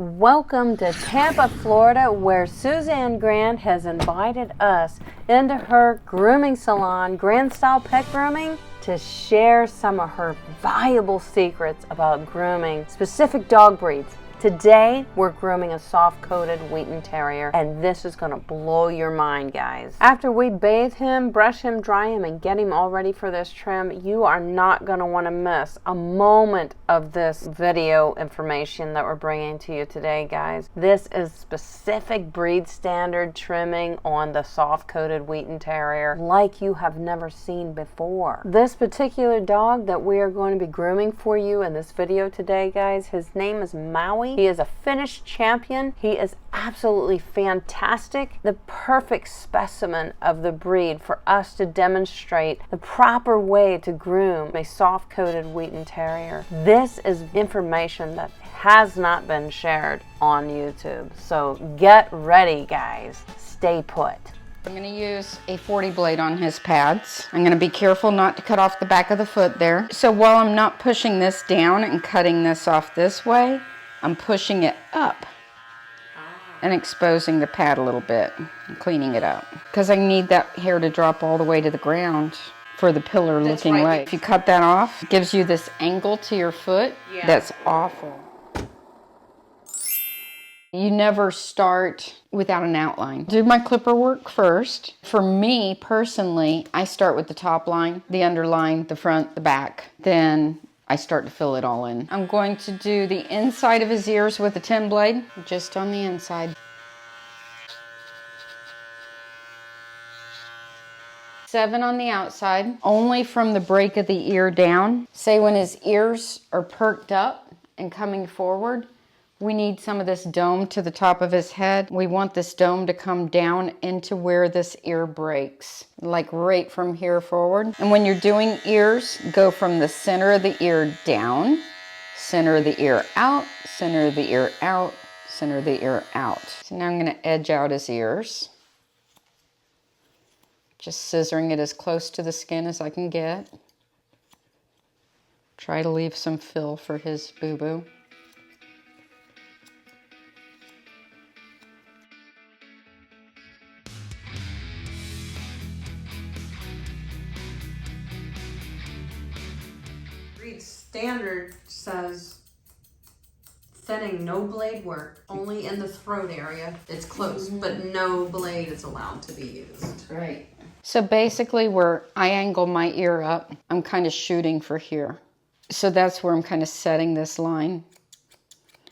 Welcome to Tampa, Florida, where Suzanne Grande has invited us into her grooming salon, Grande Style Pet Grooming, to share some of her valuable secrets about grooming specific dog breeds. Today, we're grooming a soft-coated Wheaten Terrier, and this is going to blow your mind, guys. After we bathe him, brush him, dry him, and get him all ready for this trim, you are not going to want to miss a moment of this video information that we're bringing to you today, guys. This is specific breed standard trimming on the soft-coated Wheaten Terrier like you have never seen before. This particular dog that we are going to be grooming for you in this video today, guys, his name is Maui. He is a Finnish champion. He is absolutely fantastic. The perfect specimen of the breed for us to demonstrate the proper way to groom a soft-coated Wheaten Terrier. This is information that has not been shared on YouTube. So get ready, guys. Stay put. I'm going to use a 40 blade on his pads. I'm going to be careful not to cut off the back of the foot there. So while I'm not pushing this down and cutting this off this way, I'm pushing it up and exposing the pad a little bit and cleaning it up. Because I need that hair to drop all the way to the ground for the pillar looking right. If you cut that off, it gives you this angle to your foot. Yeah. That's awful. You never start without an outline. Do my clipper work first. For me, personally, I start with the top line, the underline, the front, the back. Then I start to fill it all in. I'm going to do the inside of his ears with a 10 blade, just on the inside. 7 on the outside, only from the break of the ear down. Say when his ears are perked up and coming forward, we need some of this dome to the top of his head. We want this dome to come down into where this ear breaks, like right from here forward. And when you're doing ears, go from the center of the ear down, center of the ear out, center of the ear out, center of the ear out. So now I'm gonna edge out his ears. Just scissoring it as close to the skin as I can get. Try to leave some fill for his boo-boo. Standard says thinning, no blade work, only in the throat area. It's close, but no blade is allowed to be used. Right. So basically where I angle my ear up, I'm kind of shooting for here. So that's where I'm kind of setting this line.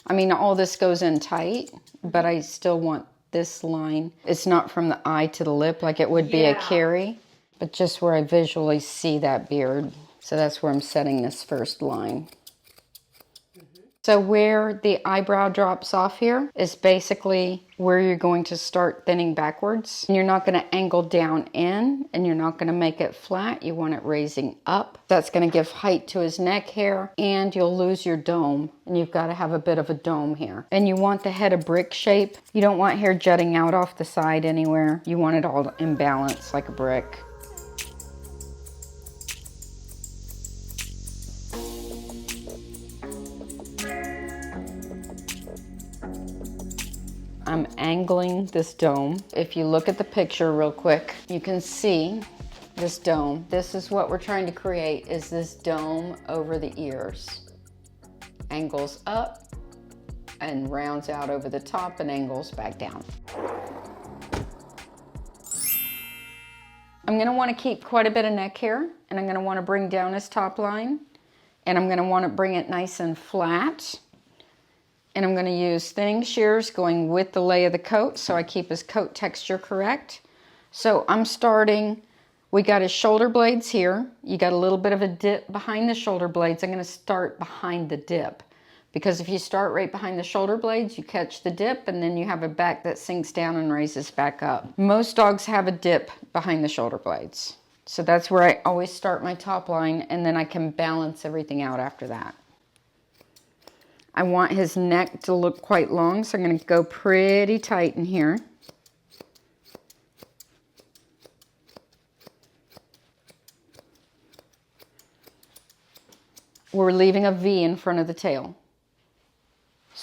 I mean, all this goes in tight, but I still want this line. It's not from the eye to the lip like it would be a carry, but just where I visually see that beard. So that's where I'm setting this first line. So where the eyebrow drops off here is basically where you're going to start thinning backwards. And you're not going to angle down in, and you're not going to make it flat. You want it raising up. That's going to give height to his neck hair, and you'll lose your dome. And you've got to have a bit of a dome here. And you want the head a brick shape. You don't want hair jutting out off the side anywhere. You want it all in balance like a brick. I'm angling this dome. If you look at the picture real quick, you can see this dome. This is what we're trying to create, is this dome over the ears. Angles up and rounds out over the top and angles back down. I'm gonna wanna keep quite a bit of neck hair, and I'm gonna wanna bring down his top line, and I'm gonna wanna bring it nice and flat. And I'm going to use thinning shears going with the lay of the coat so I keep his coat texture correct. So I'm starting, we got his shoulder blades here. You got a little bit of a dip behind the shoulder blades. I'm going to start behind the dip. Because if you start right behind the shoulder blades, you catch the dip and then you have a back that sinks down and raises back up. Most dogs have a dip behind the shoulder blades. So that's where I always start my top line, and then I can balance everything out after that. I want his neck to look quite long, so I'm going to go pretty tight in here. We're leaving a V in front of the tail.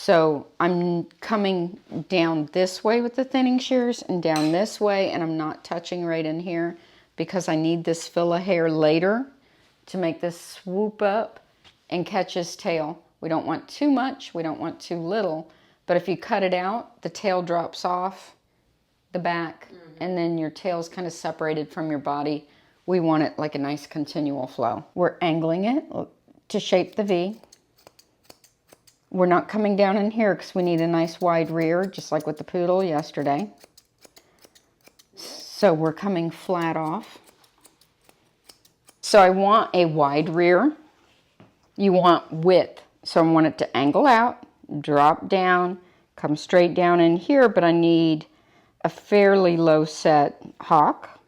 So I'm coming down this way with the thinning shears and down this way, and I'm not touching right in here because I need this fill of hair later to make this swoop up and catch his tail. We don't want too much, we don't want too little, but if you cut it out, the tail drops off the back, and then your tail's kind of separated from your body. We want it like a nice continual flow. We're angling it to shape the V. We're not coming down in here because we need a nice wide rear, just like with the poodle yesterday. So we're coming flat off. So I want a wide rear. You want width. So I want it to angle out, drop down, come straight down in here, but I need a fairly low set hock.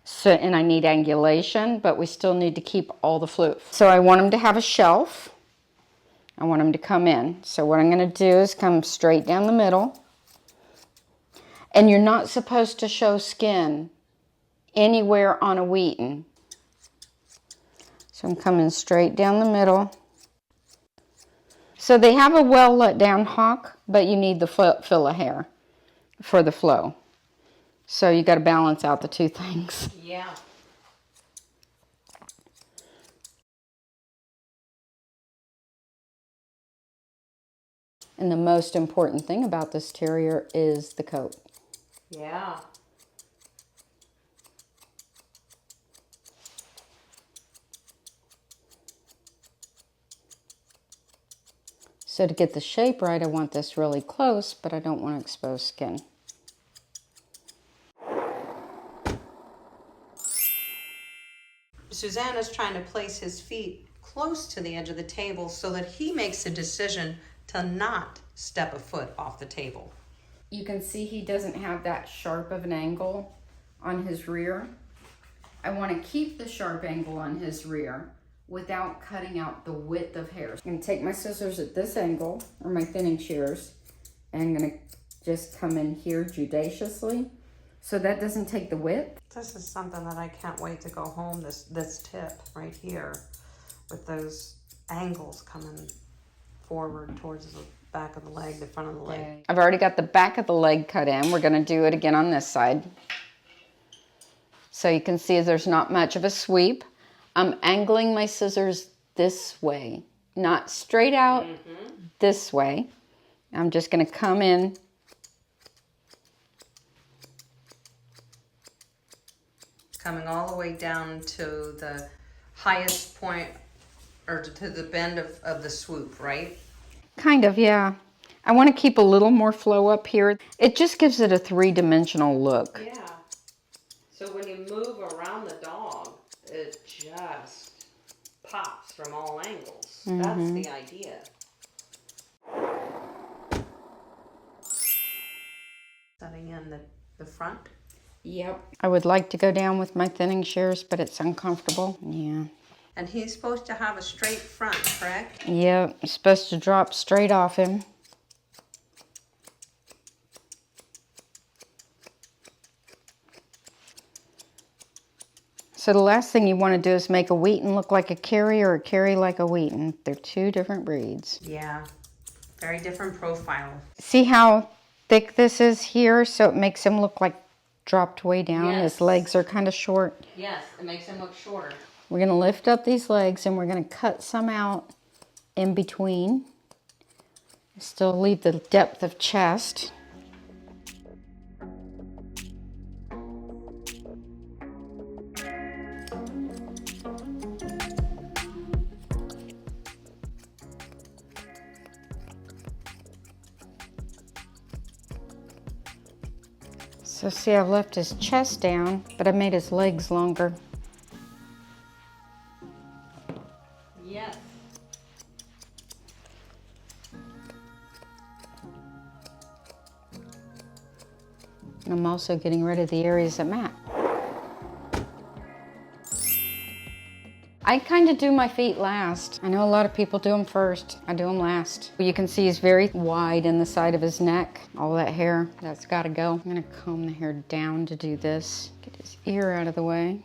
So, and I need angulation, but we still need to keep all the floof. So I want him to have a shelf. I want him to come in. So what I'm going to do is come straight down the middle. And you're not supposed to show skin anywhere on a Wheaten. So I'm coming straight down the middle. So they have a well let down hock, but you need the fill of hair for the flow. So you got to balance out the two things. Yeah. And the most important thing about this terrier is the coat. Yeah. So to get the shape right, I want this really close, but I don't want to expose skin. Suzanne is trying to place his feet close to the edge of the table so that he makes a decision to not step a foot off the table. You can see he doesn't have that sharp of an angle on his rear. I want to keep the sharp angle on his rear without cutting out the width of hair. I'm going to take my scissors at this angle, or my thinning shears, and I'm going to just come in here judiciously so that doesn't take the width. This is something that I can't wait to go home, this tip right here with those angles coming forward towards the back of the leg, the front of the leg. I've already got the back of the leg cut in. We're going to do it again on this side. So you can see there's not much of a sweep. I'm angling my scissors this way, not straight out, this way. I'm just going to come in Coming all the way down to the highest point, or to the bend of the swoop, right? kind of, yeah. I want to keep a little more flow up here. It just gives it a three-dimensional look. Yeah. So when you move around the dog, it just pops from all angles. That's the idea. Setting in the front. Yep. I would like to go down with my thinning shears, but it's uncomfortable. Yeah. And he's supposed to have a straight front, correct? Yep. It's supposed to drop straight off him. So the last thing you want to do is make a Wheaten look like a Kerry or a Kerry like a Wheaten. They're two different breeds. Yeah. Very different profile. See how thick this is here? So it makes him look like dropped way down. Yes. His legs are kind of short. Yes, it makes him look shorter. We're going to lift up these legs and we're going to cut some out in between. Still leave the depth of chest. So see, I've left his chest down, but I made his legs longer. Yes. And I'm also getting rid of the areas that match. I kind of do my feet last. I know a lot of people do them first. I do them last. You can see he's very wide in the side of his neck. All that hair, that's got to go. I'm going to comb the hair down to do this. Get his ear out of the way.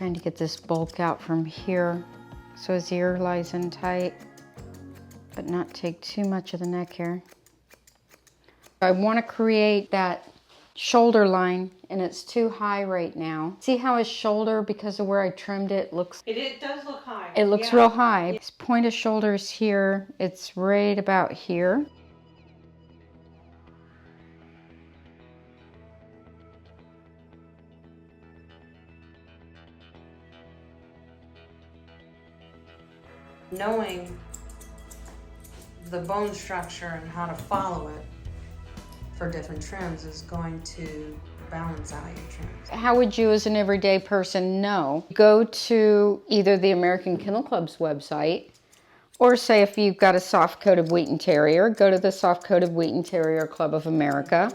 trying to get this bulk out from here so his ear lies in tight, but not take too much of the neck hair. I want to create that shoulder line, and it's too high right now. See how his shoulder, because of where I trimmed it, looks... It does look high. It looks real high. His point of shoulder is here. It's right about here. Knowing the bone structure and how to follow it for different trims is going to balance out your trims. How would you as an everyday person know? Go to either the American Kennel Club's website, or say if you've got a soft-coated Wheaten Terrier, go to the Soft-Coated Wheaten Terrier Club of America.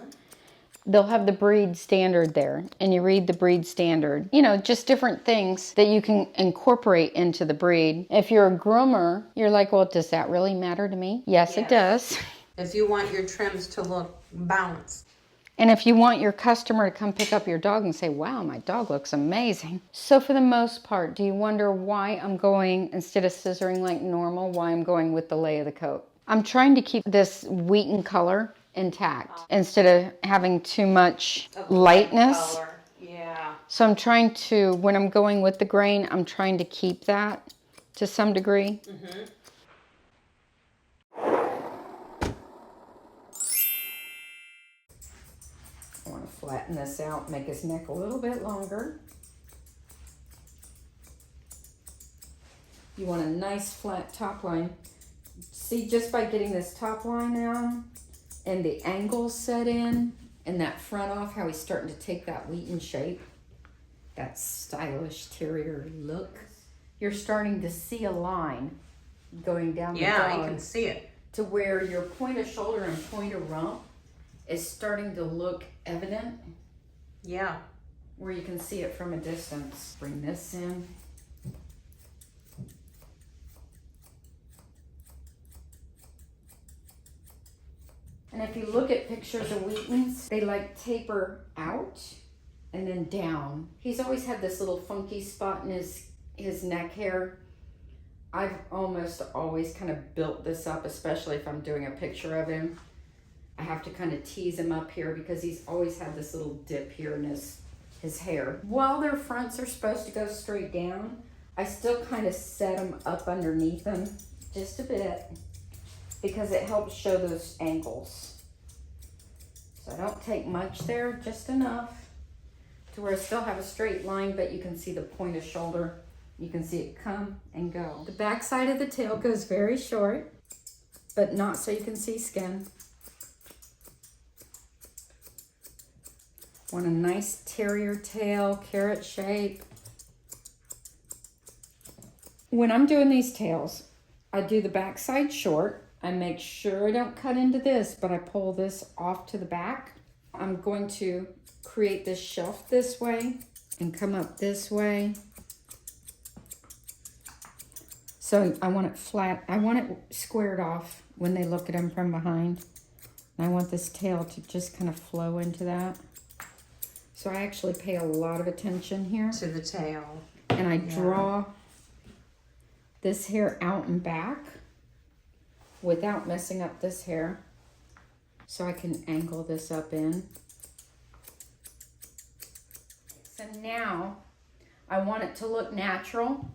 They'll have the breed standard there, and you read the breed standard. You know, just different things that you can incorporate into the breed. If you're a groomer, you're like, well, does that really matter to me? Yes, it does. If you want your trims to look balanced. And if you want your customer to come pick up your dog and say, wow, my dog looks amazing. So for the most part, do you wonder why I'm going, instead of scissoring like normal, why I'm going with the lay of the coat? I'm trying to keep this wheaten color intact instead of having too much lightness. Yeah. So I'm trying to, when I'm going with the grain, I'm trying to keep that to some degree. Mm-hmm. I want to flatten this out, make his neck a little bit longer. You want a nice flat top line. See, just by getting this top line on and the angles set in and that front off, how he's starting to take that wheaten shape, that stylish terrier look, you're starting to see a line going down the dog. Yeah, you can see it. To where your point of shoulder and point of rump is starting to look evident. Yeah. Where you can see it from a distance. Bring this in. And if you look at pictures of Wheatens, they like taper out and then down. He's always had this little funky spot in his neck hair. I've almost always kind of built this up, especially if I'm doing a picture of him. I have to kind of tease him up here because he's always had this little dip here in his hair. While their fronts are supposed to go straight down, I still kind of set them up underneath them just a bit because it helps show those angles. So I don't take much there, just enough to where I still have a straight line, but you can see the point of shoulder. You can see it come and go. The back side of the tail goes very short, but not so you can see skin. Want a nice terrier tail, carrot shape. When I'm doing these tails, I do the back side short. I make sure I don't cut into this, but I pull this off to the back. I'm going to create this shelf this way and come up this way. So I want it flat. I want it squared off when they look at him from behind. And I want this tail to just kind of flow into that. So I actually pay a lot of attention here. To the tail. And I draw this hair out and back without messing up this hair. So I can angle this up in. So now I want it to look natural.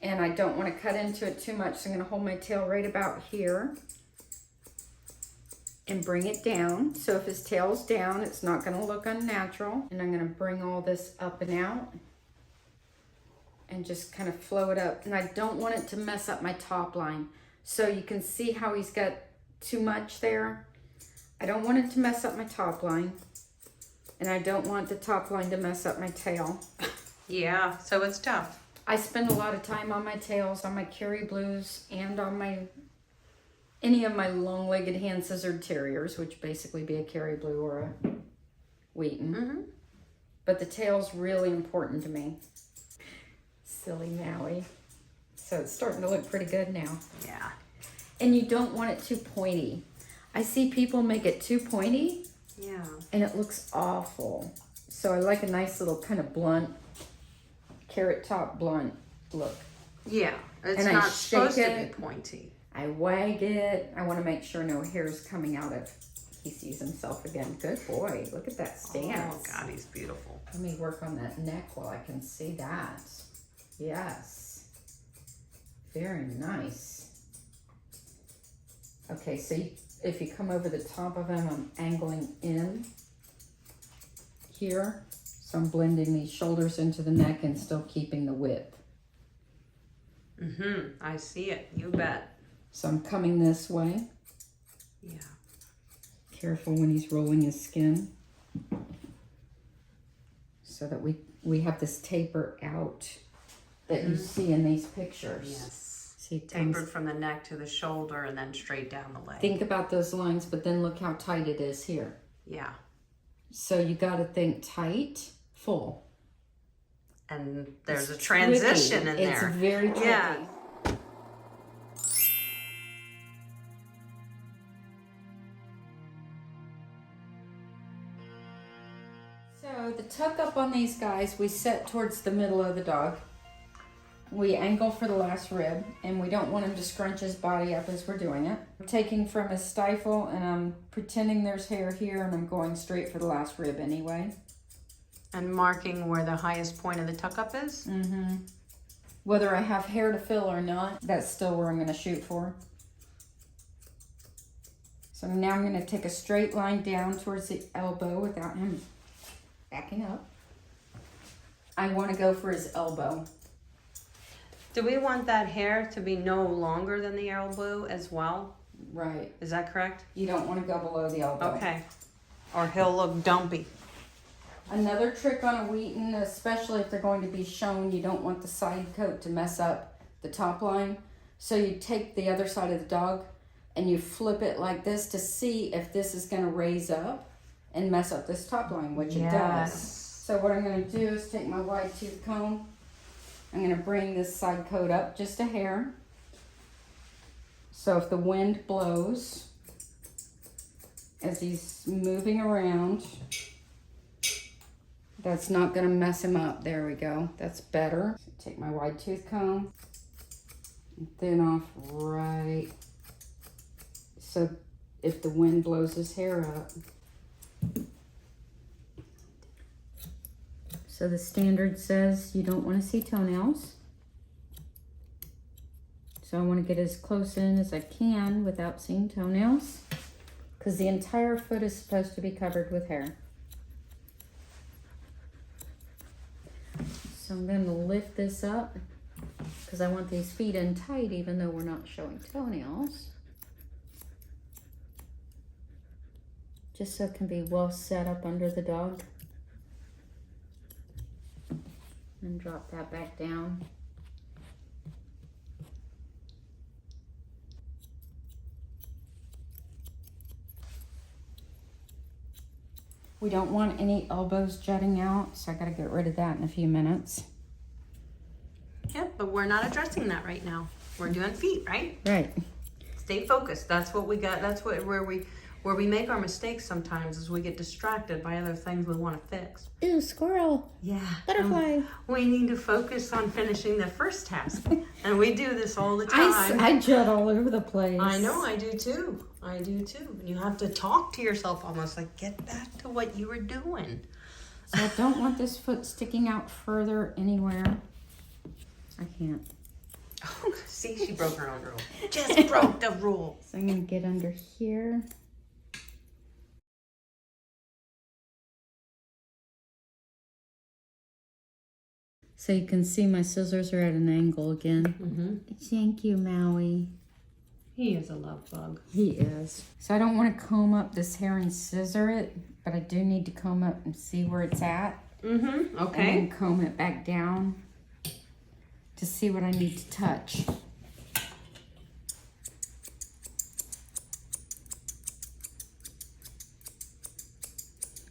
And I don't want to cut into it too much. So I'm going to hold my tail right about here. And bring it down. So if his tail's down, it's not gonna look unnatural. And I'm gonna bring all this up and out and just kind of flow it up. And I don't want it to mess up my top line. So you can see how he's got too much there. I don't want it to mess up my top line. And I don't want the top line to mess up my tail. Yeah, so it's tough. I spend a lot of time on my tails, on my Kerry Blues, and on any of my long-legged hand-scissored terriers, which basically be a Kerry Blue or a Wheaten. Mm-hmm. But the tail's really important to me. Silly Maui. So it's starting to look pretty good now. Yeah. And you don't want it too pointy. I see people make it too pointy. Yeah. And it looks awful. So I like a nice little kind of blunt carrot top blunt look. Yeah, it's And I not shake supposed to it. be pointy. I wag it. I want to make sure no hair is coming out of. He sees himself again. Good boy. Look at that stance. Oh God, he's beautiful. Let me work on that neck while I can see that. Yes. Very nice. Okay, so if you come over the top of him, I'm angling in here. So I'm blending these shoulders into the neck and still keeping the width. Mm-hmm. I see it. You bet. So I'm coming this way. Yeah. Careful when he's rolling his skin. So that we have this taper out that you see in these pictures. Yes. See, Tapered from the neck to the shoulder and then straight down the leg. think about those lines, but then look how tight it is here. Yeah. So you got to think tight, full. And there's It's a transition tricky. in there. It's very tricky. Yeah. So the tuck up on these guys, we set towards the middle of the dog. We angle for the last rib, and we don't want him to scrunch his body up as we're doing it. I'm taking from his stifle, and I'm pretending there's hair here, and I'm going straight for the last rib anyway. And marking where the highest point of the tuck up is? Mm-hmm. Whether I have hair to fill or not, that's still where I'm going to shoot for. So now I'm going to take a straight line down towards the elbow without him backing up. I want to go for his elbow. Do we want that hair to be no longer than the elbow as well? Right. Is that correct? You don't want to go below the elbow. Okay. Or he'll look dumpy. Another trick on a Wheaten, especially if they're going to be shown, you don't want the side coat to mess up the top line. So you take the other side of the dog and you flip it like this to see if this is going to raise up and mess up this top line, which it does. So what I'm going to do is take my wide tooth comb. I'm going to bring this side coat up just a hair. So if the wind blows as he's moving around, that's not going to mess him up. There we go. That's better. So take my wide tooth comb and thin off right. So if the wind blows his hair up. So the standard says you don't want to see toenails. So I want to get as close in as I can without seeing toenails, because the entire foot is supposed to be covered with hair. So I'm going to lift this up because I want these feet in tight even though we're not showing toenails. Just so it can be well set up under the dog. And drop that back down. We don't want any elbows jutting out, so I gotta get rid of that in a few minutes. Yep, but we're not addressing that right now. We're doing feet, right? Right. Stay focused. That's what we got. That's where we make our mistakes sometimes, is we get distracted by other things we want to fix. Ooh, squirrel. Yeah. Butterfly. We need to focus on finishing the first task. And we do this all the time. I jut all over the place. I know, I do too. I do too. You have to talk to yourself almost like, get back to what you were doing. So I don't want this foot sticking out further anywhere. I can't. Oh, see, she broke her own rule. Just broke the rule. So I'm gonna get under here. So you can see my scissors are at an angle again. Mm-hmm. Thank you, Maui. He is a love bug. He is. So I don't want to comb up this hair and scissor it, but I do need to comb up and see where it's at. Mm-hmm. Okay. And then comb it back down to see what I need to touch.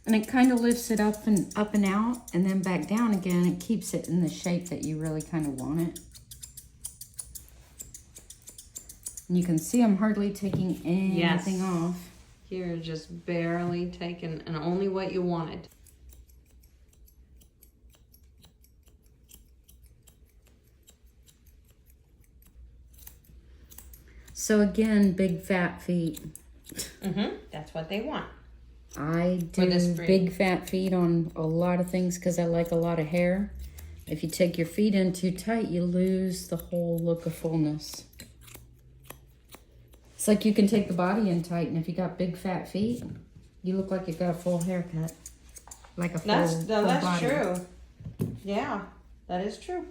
And it kind of lifts it up and out and then back down again. It keeps it in the shape that you really kind of want it. And you can see I'm hardly taking anything off. You're just barely taking, and only what you wanted. So again, big fat feet. That's what they want. I do big fat feet on a lot of things because I like a lot of hair. If you take your feet in too tight, you lose the whole look of fullness. It's like you can take the body in tight, and if you got big fat feet, you look like you got a full haircut. Like a full That's body. true. Yeah, that is true.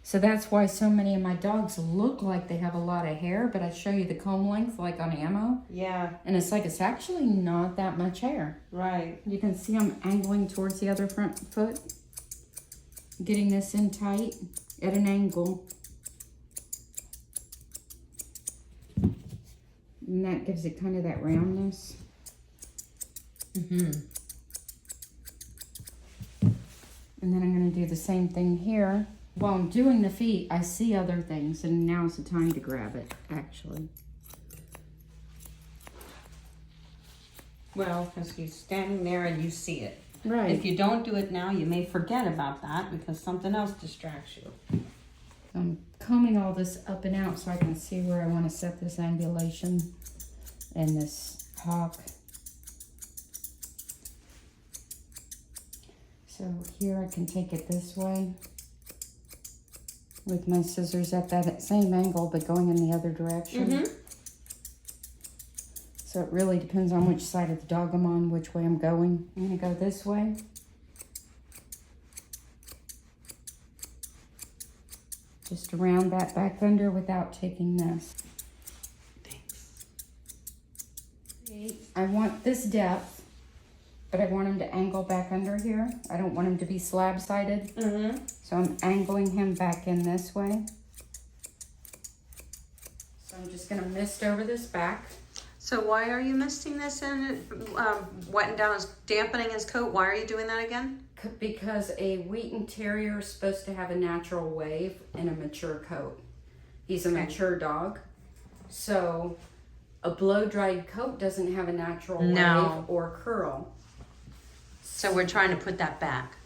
So that's why so many of my dogs look like they have a lot of hair, but I show you the comb length like on Ammo. Yeah. And it's like it's actually not that much hair. Right. You can see I'm angling towards the other front foot. Getting this in tight at an angle. And that gives it kind of that roundness. And then I'm going to do the same thing here. While I'm doing the feet, I see other things, and now's the time to grab it, actually. Well, because he's standing there and you see it. Right. If you don't do it now, you may forget about that because something else distracts you. I'm combing all this up and out so I can see where I want to set this angulation and this hawk. So here I can take it this way with my scissors at that same angle but going in the other direction. So it really depends on which side of the dog I'm on, which way I'm going. I'm going to go this way. Just around that back under without taking this. Thanks. I want this depth, but I want him to angle back under here. I don't want him to be slab-sided. So I'm angling him back in this way. So I'm just going to mist over this back. So why are you misting this in, wetting down his, dampening his coat? Why are you doing that again? Because a Wheaten Terrier is supposed to have a natural wave in a mature coat. He's a mature dog. So a blow-dried coat doesn't have a natural wave or curl. So we're trying to put that back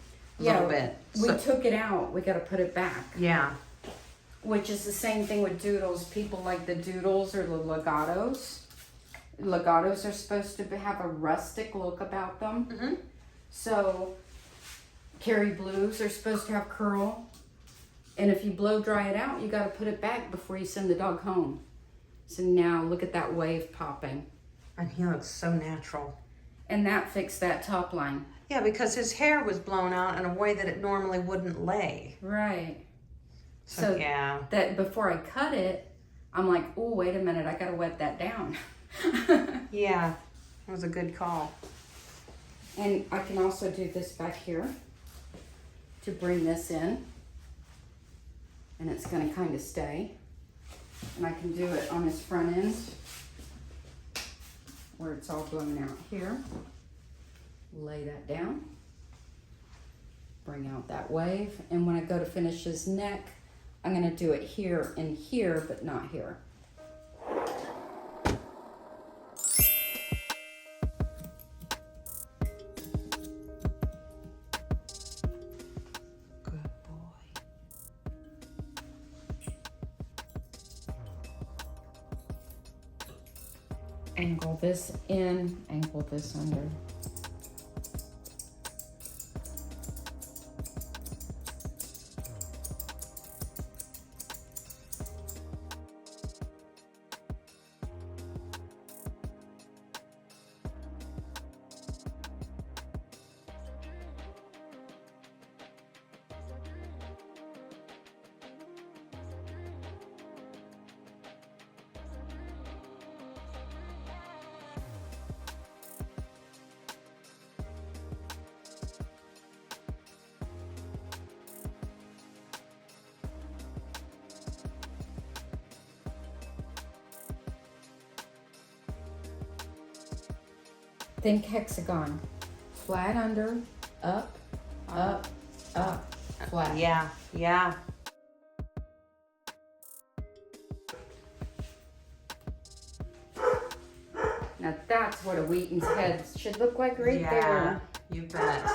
a little bit. We took it out. We got to put it back. Yeah. Which is the same thing with doodles. People like the doodles or the legatos. Legatos are supposed to have a rustic look about them. So Kerry Blues are supposed to have curl. And if you blow dry it out, you got to put it back before you send the dog home. So now look at that wave popping. And he looks so natural. And that fixed that top line. Yeah, because his hair was blown out in a way that it normally wouldn't lay. Right. So yeah. That before I cut it, I'm like, oh, wait a minute, I got to wet that down. Yeah, that was a good call. And I can also do this back here to bring this in. And it's going to kind of stay. And I can do it on this front end where it's all blown out here. Lay that down. Bring out that wave. And when I go to finish his neck, I'm going to do it here and here, but not here. Angle this in, angle this under. Think hexagon. Flat under, up, up, up, flat. Yeah, yeah. Now that's what a Wheaten's head should look like right there. You bet.